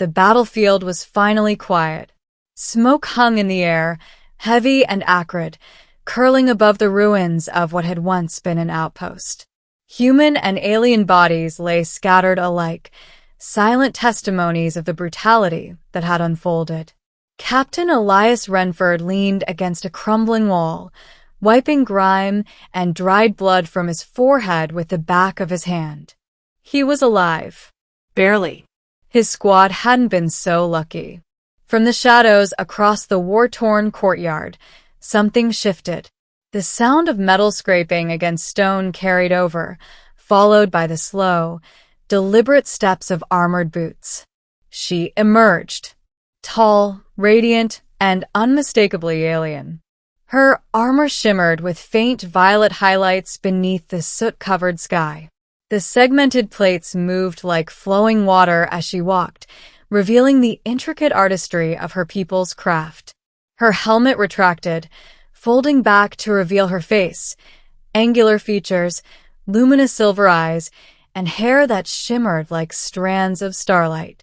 The battlefield was finally quiet. Smoke hung in the air, heavy and acrid, curling above the ruins of what had once been an outpost. Human and alien bodies lay scattered alike, silent testimonies of the brutality that had unfolded. Captain Elias Renford leaned against a crumbling wall, wiping grime and dried blood from his forehead with the back of his hand. He was alive. Barely. His squad hadn't been so lucky. From the shadows across the war-torn courtyard, something shifted. The sound of metal scraping against stone carried over, followed by the slow, deliberate steps of armored boots. She emerged, tall, radiant, and unmistakably alien. Her armor shimmered with faint violet highlights beneath the soot-covered sky. The segmented plates moved like flowing water as she walked, revealing the intricate artistry of her people's craft. Her helmet retracted, folding back to reveal her face, angular features, luminous silver eyes, and hair that shimmered like strands of starlight.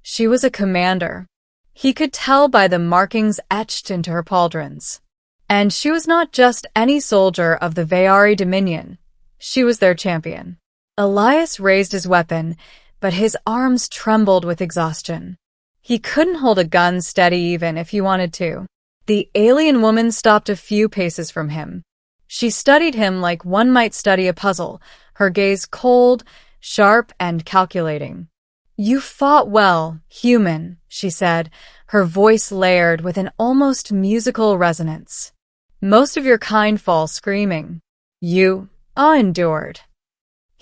She was a commander. He could tell by the markings etched into her pauldrons. And she was not just any soldier of the Vayari Dominion. She was their champion. Elias raised his weapon, but his arms trembled with exhaustion. He couldn't hold a gun steady even if he wanted to. The alien woman stopped a few paces from him. She studied him like one might study a puzzle, her gaze cold, sharp, and calculating. "You fought well, human," she said, her voice layered with an almost musical resonance. "Most of your kind fall screaming. You endured."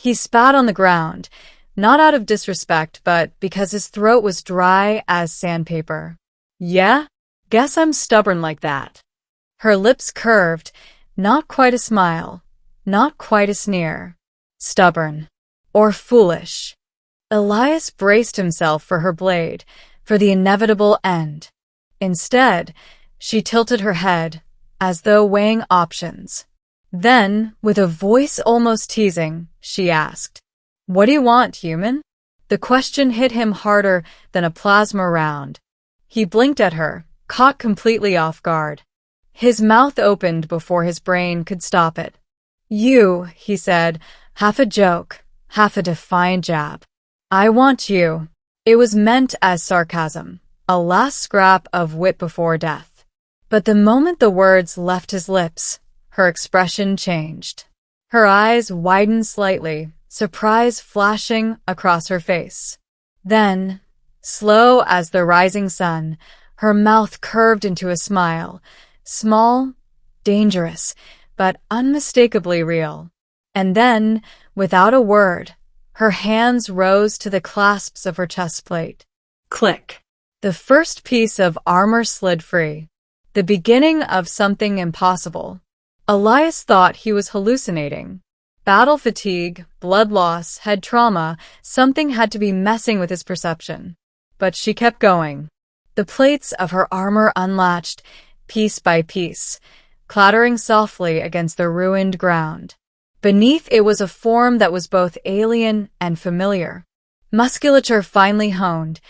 He spat on the ground, not out of disrespect, but because his throat was dry as sandpaper. "Yeah? Guess I'm stubborn like that." Her lips curved, not quite a smile, not quite a sneer. Stubborn. Or foolish. Elias braced himself for her blade, for the inevitable end. Instead, she tilted her head, as though weighing options. Then, with a voice almost teasing, she asked, "What do you want, human?" The question hit him harder than a plasma round. He blinked at her, caught completely off guard. His mouth opened before his brain could stop it. "You," he said, half a joke, half a defiant jab. "I want you." It was meant as sarcasm, a last scrap of wit before death. But the moment the words left his lips, her expression changed. Her eyes widened slightly, surprise flashing across her face. Then, slow as the rising sun, her mouth curved into a smile, small, dangerous, but unmistakably real. And then, without a word, her hands rose to the clasps of her chest plate. Click. The first piece of armor slid free, the beginning of something impossible. Elias thought he was hallucinating. Battle fatigue, blood loss, head trauma, something had to be messing with his perception. But she kept going. The plates of her armor unlatched, piece by piece, clattering softly against the ruined ground. Beneath it was a form that was both alien and familiar. Musculature finely honed,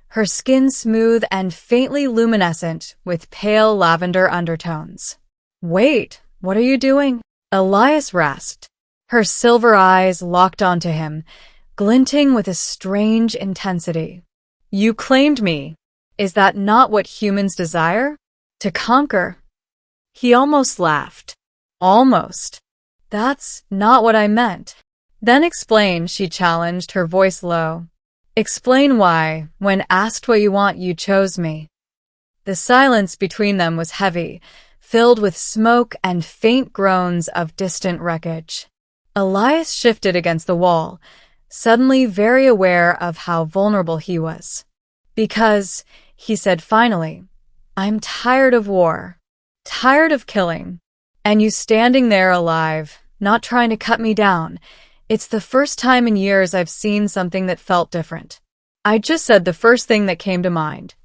her skin smooth and faintly luminescent with pale lavender undertones. "Wait, what are you doing?" Elias rasped. Her silver eyes locked onto him, glinting with a strange intensity. "You claimed me. Is that not what humans desire? To conquer?" He almost laughed. "Almost. That's not what I meant." "Then explain," she challenged, her voice low. "Explain why, when asked what you want, you chose me." The silence between them was heavy, filled with smoke and faint groans of distant wreckage. Elias shifted against the wall, suddenly very aware of how vulnerable he was. "Because," he said finally, "I'm tired of war. Tired of killing. And you standing there alive, not trying to cut me down. It's the first time in years I've seen something that felt different." I just said the first thing that came to mind.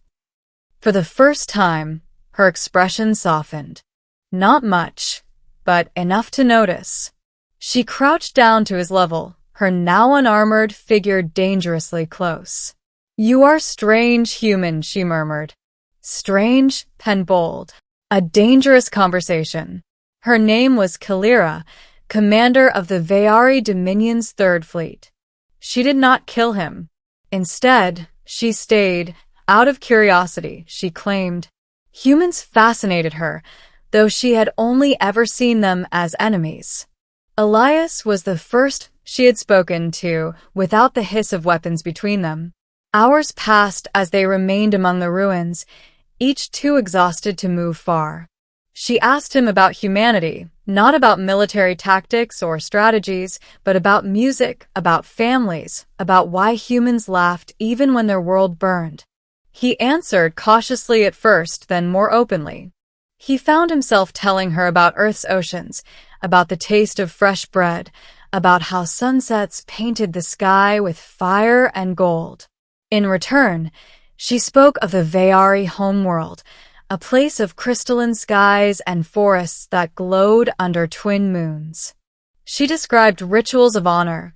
For the first time, her expression softened. Not much, but enough to notice. She crouched down to his level, her now unarmored figure dangerously close. "You are strange human," she murmured. Strange and bold. A dangerous conversation. Her name was Kalira, commander of the Veari Dominion's Third Fleet. She did not kill him. Instead, she stayed, out of curiosity, she claimed. Humans fascinated her, though she had only ever seen them as enemies. Elias was the first she had spoken to without the hiss of weapons between them. Hours passed as they remained among the ruins, each too exhausted to move far. She asked him about humanity, not about military tactics or strategies, but about music, about families, about why humans laughed even when their world burned. He answered cautiously at first, then more openly. He found himself telling her about Earth's oceans, about the taste of fresh bread, about how sunsets painted the sky with fire and gold. In return, she spoke of the Veari homeworld, a place of crystalline skies and forests that glowed under twin moons. She described rituals of honor,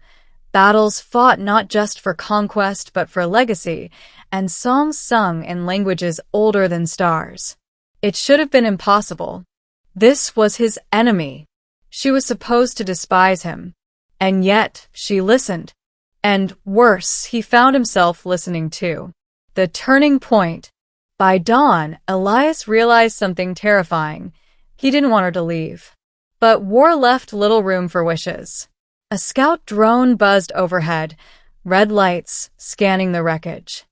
battles fought not just for conquest but for legacy, and songs sung in languages older than stars. It should have been impossible. This was his enemy. She was supposed to despise him. And yet, she listened. And worse, he found himself listening too. The turning point. By dawn, Elias realized something terrifying. He didn't want her to leave. But war left little room for wishes. A scout drone buzzed overhead, red lights scanning the wreckage.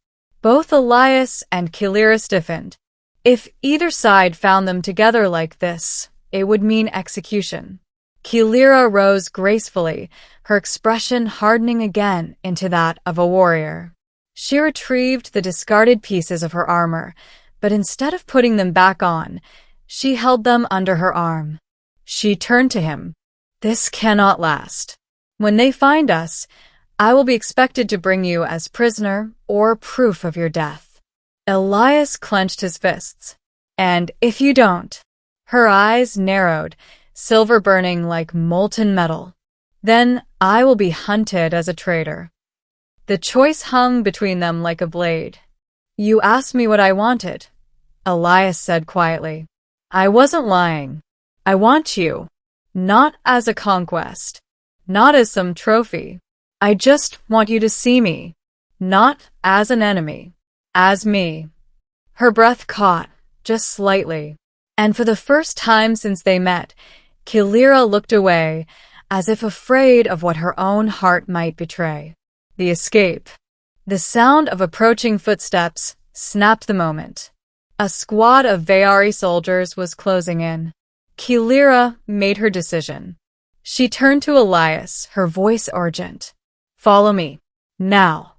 Both Elias and Kalira stiffened. If either side found them together like this, it would mean execution. Kalira rose gracefully, her expression hardening again into that of a warrior. She retrieved the discarded pieces of her armor, but instead of putting them back on, she held them under her arm. She turned to him. "This cannot last. When they find us, I will be expected to bring you as prisoner or proof of your death." Elias clenched his fists. "And if you don't?" Her eyes narrowed, silver burning like molten metal. "Then I will be hunted as a traitor." The choice hung between them like a blade. "You asked me what I wanted," Elias said quietly. "I wasn't lying. I want you. Not as a conquest. Not as some trophy. I just want you to see me. Not as an enemy. As me." Her breath caught, just slightly. And for the first time since they met, Kalira looked away, as if afraid of what her own heart might betray. The escape. The sound of approaching footsteps snapped the moment. A squad of Veari soldiers was closing in. Kalira made her decision. She turned to Elias, her voice urgent. "Follow me. Now."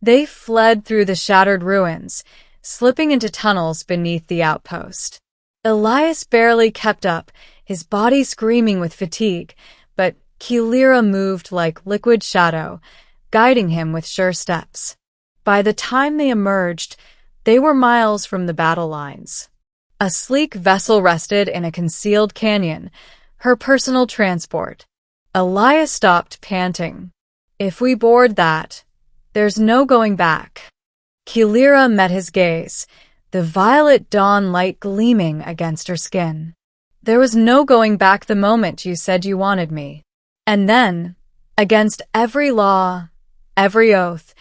They fled through the shattered ruins, slipping into tunnels beneath the outpost. Elias barely kept up, his body screaming with fatigue, but Kalira moved like liquid shadow, guiding him with sure steps. By the time they emerged, they were miles from the battle lines. A sleek vessel rested in a concealed canyon, her personal transport. Elias stopped, panting. "If we board that, there's no going back." Kalira met his gaze, the violet dawn light gleaming against her skin. "There was no going back the moment you said you wanted me." And then, against every law, every oath,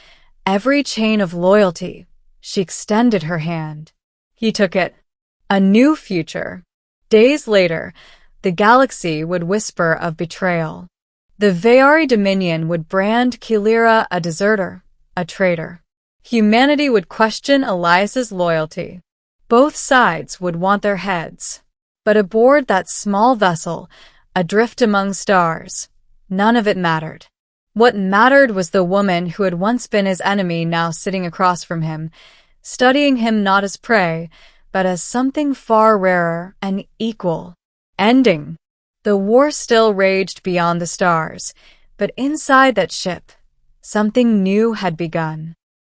every chain of loyalty, she extended her hand. He took it. A new future. Days later, the galaxy would whisper of betrayal. The Veari Dominion would brand Kalira a deserter, a traitor. Humanity would question Elias's loyalty. Both sides would want their heads. But aboard that small vessel, adrift among stars, none of it mattered. What mattered was the woman who had once been his enemy now sitting across from him, studying him not as prey, but as something far rarer and equal. Ending. The war still raged beyond the stars, but inside that ship, something new had begun.